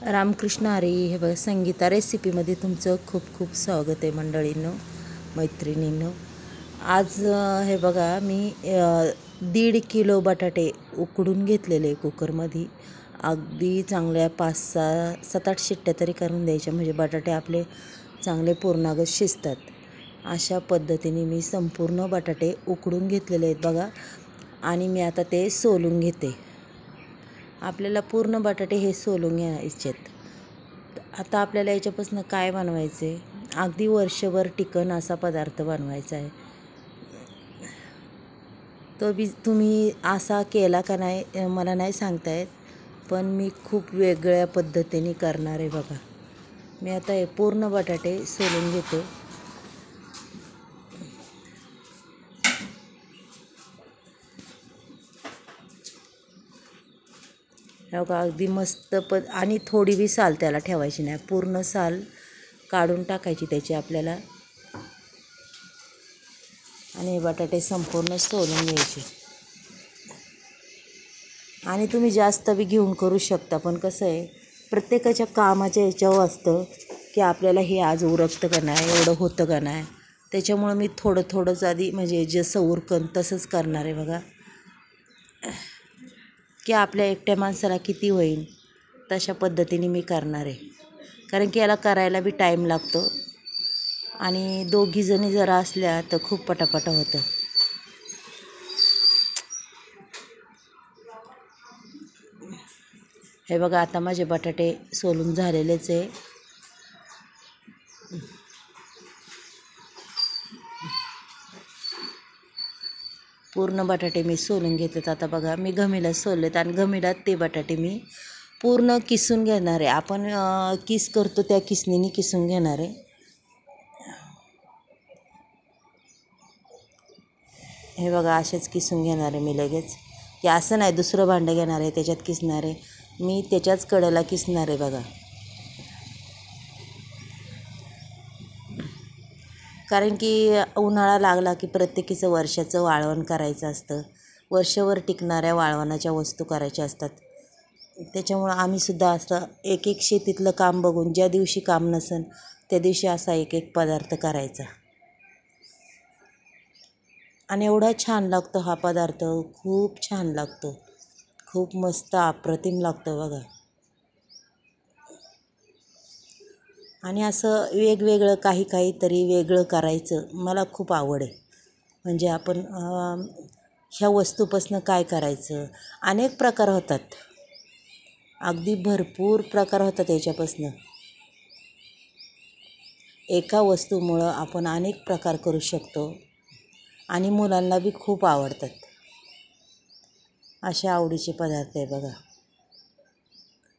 रामकृष्ण हरी. हे बघा, संगीता रेसिपीमध्ये तुमचं खूप खूप स्वागत आहे मंडळींनो, मैत्रिणींनो. आज हे बघा, मी 1.5 किलो बटाटे उकडून घेतलेले कुकरमध्ये. अगदी चांगल्या 5-6 7-8 शिट्ट्या तरी करून द्यायच्या, म्हणजे बटाटे आपले चांगले पूर्णागत शिजतात. अशा पद्धतीने मी संपूर्ण बटाटे उकडून घेतलेले आहेत बघा. आणि मी आता ते सोलून घेते. आपल्याला पूर्ण बटाटे हे सोलून घ्यायचे आहेत. आता आपल्याला याच्यापासून काय बनवायचं आहे, अगदी वर्षभर टिकन असा पदार्थ बनवायचा आहे. तो बी तुम्ही असा केला का नाही मला नाही सांगता येत, पण मी खूप वेगळ्या पद्धतीने करणार आहे बघा. मी आता हे पूर्ण बटाटे सोलून घेते. बघा, अगदी मस्त आणि थोडी बी साल त्याला ठेवायची नाही, पूर्ण साल काढून टाकायची त्याची आपल्याला. आणि हे बटाटे संपूर्ण सोलून घ्यायचे. आणि तुम्ही जास्त बी घेऊन करू शकता, पण कसं आहे, प्रत्येकाच्या कामाच्या याच्यावर असतं की आपल्याला हे आज उरकतं का नाही, एवढं होतं का नाही. त्याच्यामुळं मी थोडं थोडंच आधी, म्हणजे जसं उरकन तसंच करणार आहे बघा. की आपल्या एकट्या माणसाला किती होईल तशा पद्धतीने मी करणार आहे. कारण की याला करायला बी टाईम लागतो, आणि दोघीजणी जरा असल्या तर खूप पटापटा होतं. हे बघा, आता माझे बटाटे सोलून झालेलेच आहे. पूर्ण बटाटे मी सोलून घेतलेत. आता बघा, मी घमीला सोललेत, आणि घमीलात ते बटाटे मी पूर्ण किसून घेणार आहे. आपण किस करतो त्या किसणीने किसून घेणार आहे. हे बघा, असेच किसून घेणार आहे मी लगेच. की असं नाही दुसरं भांडं घेणार आहे त्याच्यात किसणार आहे, मी त्याच्याच कडेला किसणार आहे बघा. कारण की उन्हाळा लागला की प्रत्येकीचं वर्षाचं वाळवण करायचं असतं. वर्षभर टिकणाऱ्या वाळवणाच्या वस्तू करायच्या असतात. त्याच्यामुळं आम्हीसुद्धा असं एक एक शेतीतलं काम बघून, ज्या दिवशी काम नसेल त्या दिवशी असा एक एक पदार्थ करायचा. आणि एवढा छान लागतो हा पदार्थ, खूप छान लागतो, खूप मस्त अप्रतिम लागतं बघा. आणि असं वेगवेगळं काहीतरी वेगळं करायचं मला खूप आवड आहे. म्हणजे आपण ह्या वस्तूपासून काय करायचं, अनेक प्रकार होतात, अगदी भरपूर प्रकार होतात याच्यापासून. एका वस्तूमुळं आपण अनेक प्रकार करू शकतो, आणि मुलांना बी खूप आवडतात. अशा आवडीचे पदार्थ आहे बघा.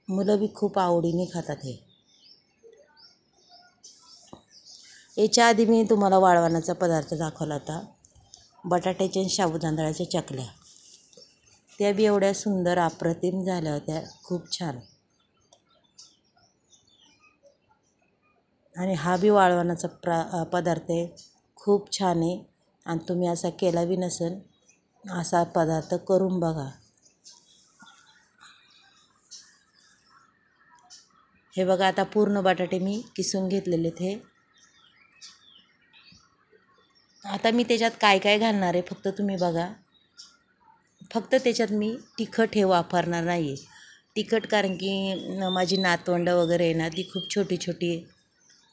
मुलं बी खूप आवडीने खातात हे. याच्या आधी मी तुम्हाला वाळवणाचा पदार्थ दाखवला होता, बटाट्याच्या आणि साबुदाण्याच्या चकल्या. त्या बी एवढ्या सुंदर अप्रतिम झाल्या होत्या, खूप छान. आणि हा बी वाळवणाचा पदार्थ आहे, खूप छान आहे. आणि तुम्ही असा केला बी नसेल, असा पदार्थ करून बघा. हे बघा, आता पूर्ण बटाटे मी किसून घेतलेले हे. आता मी त्याच्यात काय काय घालणार आहे फक्त तुम्ही बघा. फक्त त्याच्यात मी तिखट हे वापरणार नाही आहे. तिखट कारण की माझी नातवंडं वगैरे आहे ना, ती खूप छोटी छोटी आहे,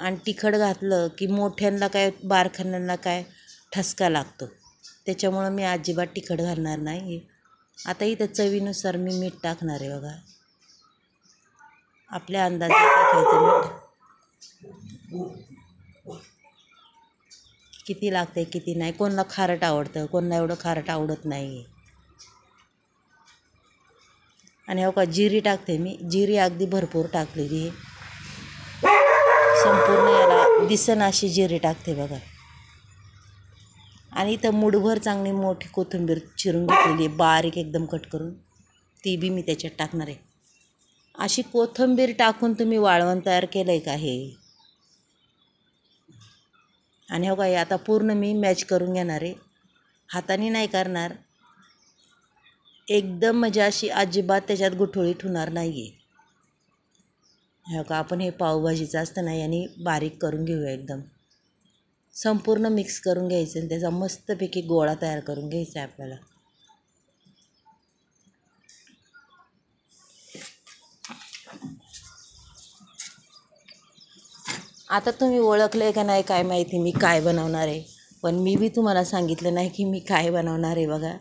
आणि तिखट घातलं की मोठ्यांना काय बारखान्यांना काय ठसका लागतो. त्याच्यामुळं मी अजिबात तिखट घालणार नाही आहे. आता इथं चवीनुसार मी मीठ टाकणार आहे बघा. आपल्या अंदाजे टाकायचं मीठ, किती लागते किती नाही. कोणाला खारट आवडतं, कोणाला एवढं खारट आवडत नाही आहे. आणि हो का, जिरी टाकते मी, जिरी अगदी भरपूर टाकलेली आहे. संपूर्ण याला दिसन अशी जिरी टाकते बघा. आणि इथं मुठभर चांगली मोठी कोथिंबीर चिरून घेतलेली आहे, बारीक एकदम कट करून, ती बी मी त्याच्यात टाकणार आहे. अशी कोथिंबीर टाकून तुम्ही वाळवण तयार केलं आहे का हे. आणि हो काय, आता पूर्ण मी मॅच करून घेणार आहे, हाताने नाही करणार. एकदम म्हणजे अशी अजिबात त्याच्यात गुठळी ठेवणार नाही आहे. हो का, आपण हे पावभाजीचं असतं ना याने बारीक करून घेऊया एकदम. संपूर्ण मिक्स करून घ्यायचं आणि त्याचा मस्तपैकी गोळा तयार करून घ्यायचा आहे आपल्याला. आता तुम्ही ओळखलं का नाही काय माहिती मी काय बनवणार आहे, पण मी बी तुम्हाला सांगितलं नाही की मी काय बनवणार आहे बघा.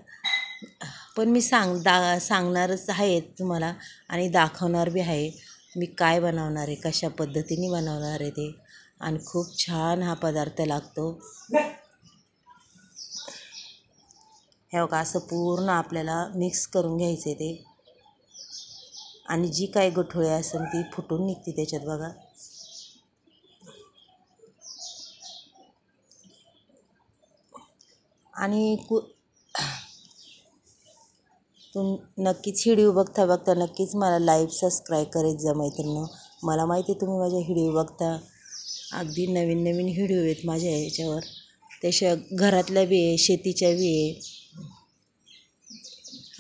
पण मी सांगणारच आहे तुम्हाला आणि दाखवणार बी आहे मी काय बनवणार आहे, कशा पद्धतीने बनवणार आहे ते. आणि खूप छान हा पदार्थ लागतो. हे बघा असं पूर्ण आपल्याला मिक्स करून घ्यायचे ते. आणि जी काही गुठळी असेल ती फुटून निघते त्याच्यात बघा. आणि नक्कीच व्हिडिओ बघता नक्कीच मला लाईव्ह सबस्क्राईब करीत जा मैत्रिणी. मला माहिती आहे तुम्ही माझ्या व्हिडिओ बघता. अगदी नवीन व्हिडिओ आहेत माझ्या ह्याच्यावर. त्याशिवाय घरातल्या बी आहे, शेतीच्या बी आहे.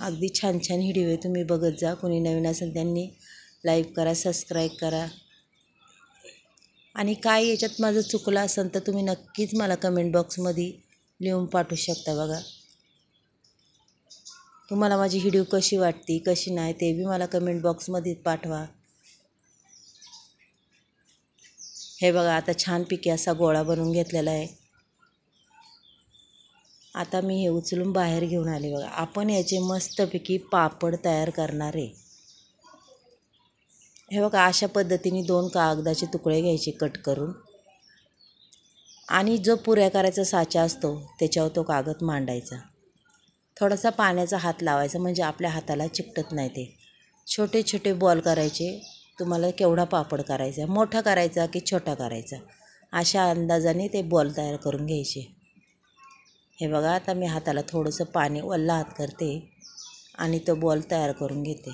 अगदी छान व्हिडिओ आहे, तुम्ही बघत जा. कोणी नवीन असेल त्यांनी लाईक करा, सबस्क्राईब करा. आणि काय याच्यात माझं चुकलं असेल तर तुम्ही नक्कीच मला कमेंट बॉक्समध्ये लिहून पाठवू शकता बघा. तुम्हाला माझी व्हिडिओ कशी वाटते कशी नाही ते बी मला कमेंट बॉक्समध्ये पाठवा. हे बघा आता छानपैकी असा गोळा बनवून घेतलेला आहे. आता मी हे उचलून बाहेर घेऊन आले बघा. आपण याचे मस्तपैकी पापड तयार करणार आहे. हे बघा अशा पद्धतीने 2 कागदाचे तुकडे घ्यायचे कट करून. आणि जो पुऱ्या करायचा साचा असतो त्याच्यावर तो कागद मांडायचा. थोडासा पाण्याचा हात लावायचा म्हणजे आपल्या हाताला चिकटत नाही ते. छोटे छोटे बॉल करायचे. तुम्हाला केवढा पापड करायचा, मोठा करायचा की छोटा करायचा, अशा अंदाजाने ते बॉल तयार करून घ्यायचे. हे बघा आता मी हाताला थोडंसं पाणी ओला हात करते आणि तो बॉल तयार करून घेते.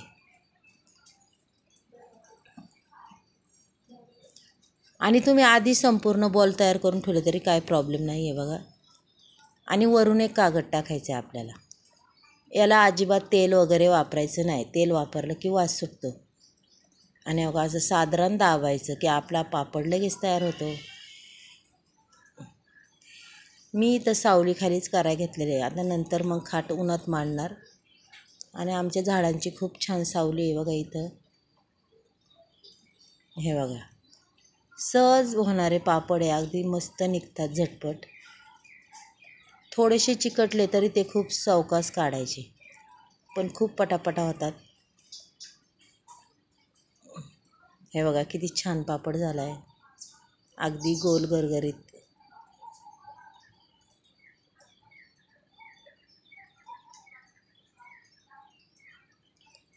आणि तुम्ही आधी संपूर्ण बॉल तयार करून ठेवले तरी काय प्रॉब्लेम नाही आहे बघा. आणि वरून एक कागद टाकायचं आहे आपल्याला. याला अजिबात तेल वगैरे वापरायचं नाही. तेल वापरलं की वास सुटतो. आणि बघा असं साधारण दाबायचं की आपला पापड लगेच तयार होतो. मी इथं सावलीखालीच करायला घेतलेले आहे. आता नंतर मग खाट उन्हात मांडणार. आणि आमच्या झाडांची खूप छान सावली आहे बघा इथं. हे बघा सहज होणारे पापड आहे, अगदी मस्त निघतात झटपट. थोडेसे चिकटले तरी ते खूप सावकाश काढायचे, पण खूप पटापटा होतात. हे बघा किती छान पापड झाला आहे, अगदी गोल गरगरीत.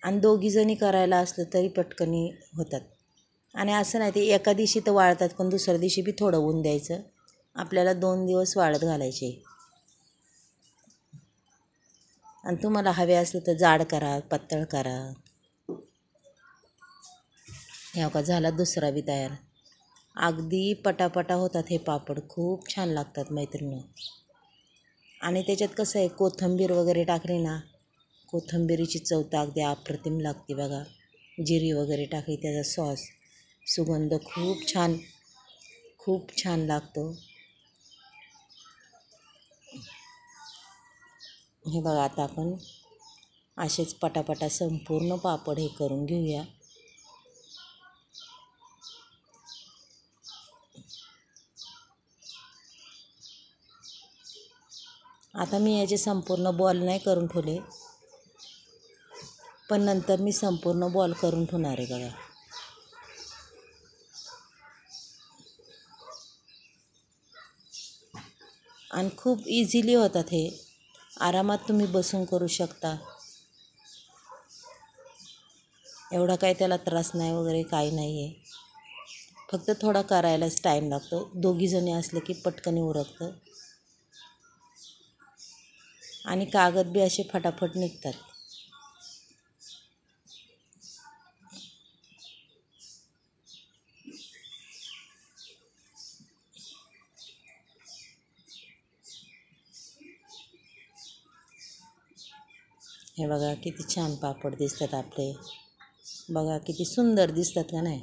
आणि दोघीजणी करायला असलं तरी पटकनी होतात. आणि असं नाही ते एका दिवशी तर वाळतात, पण दुसऱ्या दिवशी बी थोडं ऊन द्यायचं. आपल्याला 2 दिवस वाळत घालायचे. आणि तुम्हाला हवे असलं तर जाड करा, पातळ करा. हे का झाला दुसरा बी तयार. अगदी पटापटा होतात हे पापड, खूप छान लागतात मैत्रिणी. आणि त्याच्यात कसं आहे कोथिंबीर वगैरे टाकली ना, कोथिंबीरीची चव तर अगदी अप्रतिम लागते बघा. जिरी वगैरे टाकली, त्याचा सॉस सुगंध खूप छान लागतो. हे बघा आता आपण असेच पटापटा संपूर्ण पापड हे करून घेऊया. आता मी याचे संपूर्ण बॉल नाही करून ठेवले, पण नंतर मी संपूर्ण बॉल करून ठेवणार आहे बघा. आणि खूप इझिली होतात हे, आरामात तुम्ही बसून करू शकता. एवढा काही त्याला त्रास नाही वगैरे काही नाही आहे. फक्त थोडा करायलाच टाईम लागतो. दोघीजणी असले की पटकन उरकतं. आणि कागद बी असे फटाफट निघतात. हे बघा किती छान पापड दिसतात आपले. बघा किती सुंदर दिसतात का नाही.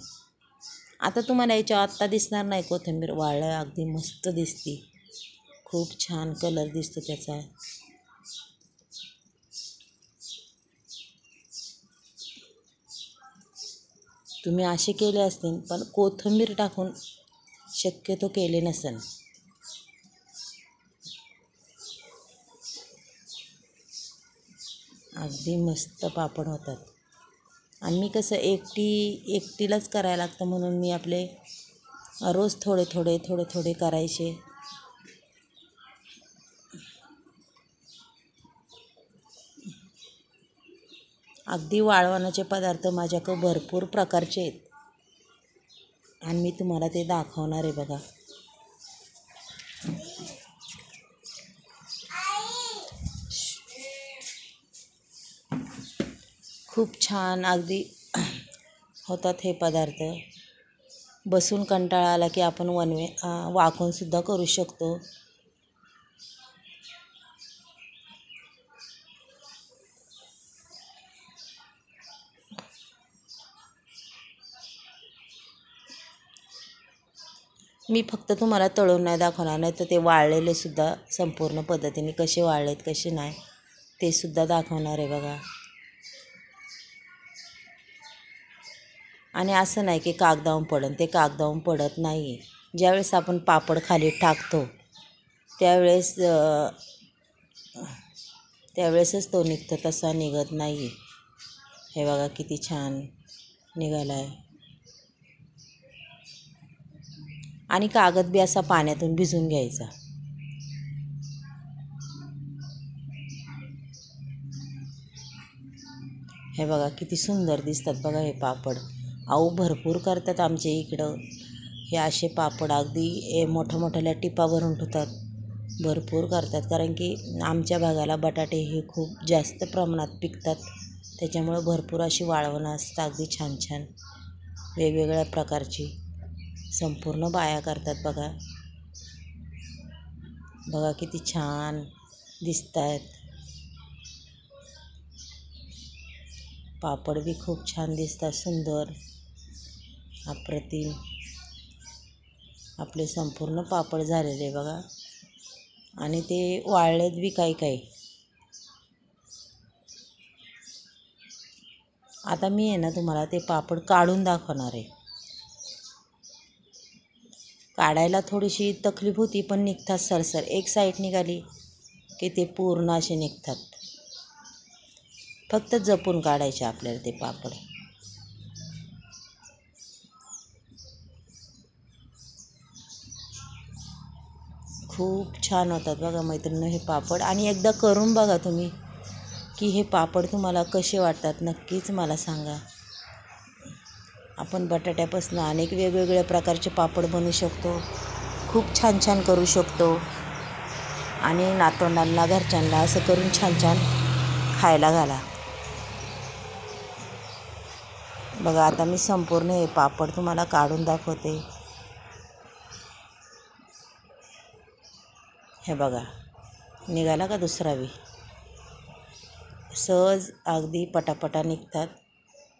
आता तुम्हाला याच्या आत्ता दिसणार नाही कोथिंबीर वाळलं अगदी मस्त दिसते, खूप छान कलर दिसतो त्याचा. तुम्ही असे केले असतील पण कोथिंबीर टाकून शक्यतो केले नसेल. अगदी मस्त पापड होतात. आणि मी कसं एकटीलाच करायला लागतं म्हणून मी आपले रोज थोडे थोडे करायचे. अगदी वाळवणाचे पदार्थ माझ्याकडे भरपूर प्रकारचे आहेत आणि मी तुम्हाला ते दाखवणार आहे बघा. खूप छान अगदी होतात हे पदार्थ. बसून कंटाळा आला की आपण वाकूनसुद्धा करू शकतो. मी फक्त तुम्हाला तळून नाही दाखवणार, नाही तर ते वाळलेले सुद्धा संपूर्ण पद्धतीने कसे वाळलेत कसे नाही ते सुद्धा दाखवणार आहे बघा. आणि असं नाही की कागदावून पडन, ते कागदावून पडत नाही. ज्यावेळेस आपण पापड खाली टाकतो त्यावेळेसच तो निघतो, तसा निघत नाही. हे बघा किती छान निघाला आहे. आणि कागद बी असा पाण्यातून भिजून घ्यायचा. हे बघा किती सुंदर दिसतात बघा हे पापड. अहो भरपूर करतात आमच्या इकडं हे असे पापड. अगदी मोठ्या टिपा भरून ठेवतात, भरपूर करतात. कारण की आमच्या भागाला बटाटे हे खूप जास्त प्रमाणात पिकतात, त्याच्यामुळं भरपूर अशी वाळवणं असतात अगदी छान छान वेगवेगळ्या प्रकारची. संपूर्ण बाया करतात बघा. बघा किती छान दिसत आहेत. पापड बी खूप छान दिसतात, सुंदर अप्रतिम. आपले संपूर्ण पापड झालेले बघा. आणि ते वाळलेत बी काही. आता मी आहे ना तुम्हाला ते पापड काढून दाखवणार आहे. काढायला थोडीशी तकलीफ होती पण निघतात सरसर. एक साईड निघाली की ते पूर्ण असे निघतात. फक्त जपून काढायचे आपल्याला ते पापड. खूप छान होतात बघा मैत्रिणी हे पापड. आणि एकदा करून बघा तुम्ही की हे पापड तुम्हाला कसे वाटतात, नक्कीच मला सांगा. आपण बटाट्यापासून अनेक वेगवेगळ्या प्रकारचे पापड बनवू शकतो, खूप छान करू शकतो. आणि नातवंडांना घरच्यांना असं करून छान खायला घाला. बघा आता मी संपूर्ण हे पापड तुम्हाला काढून दाखवते. हे बघा निघाला का दुसरा बी. सहज अगदी पटापटा निघतात.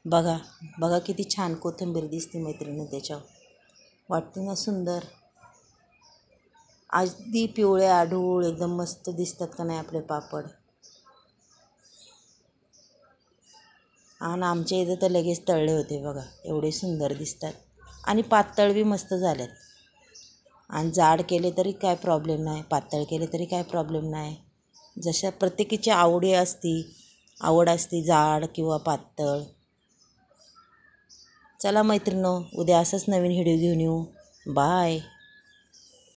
बघा किती छान कोथिंबीर दिसते मैत्रिणी त्याच्यावर. वाटते ना सुंदर. अगदी पिवळे आढूळ एकदम मस्त दिसतात का नाही आपले पापड. आणि आमच्या इथं तर लगेच तळले होते बघा, एवढे सुंदर दिसतात. आणि पातळ बी मस्त झालेत. आणि जाड केले तरी काय प्रॉब्लेम नाही, पातळ केले तरी काय प्रॉब्लेम नाही. जशा प्रत्येकीची आवड असती जाड किंवा पातळ. चला मैत्रिणो, उद्या असंच नवीन व्हिडिओ घेऊन येऊ. बाय.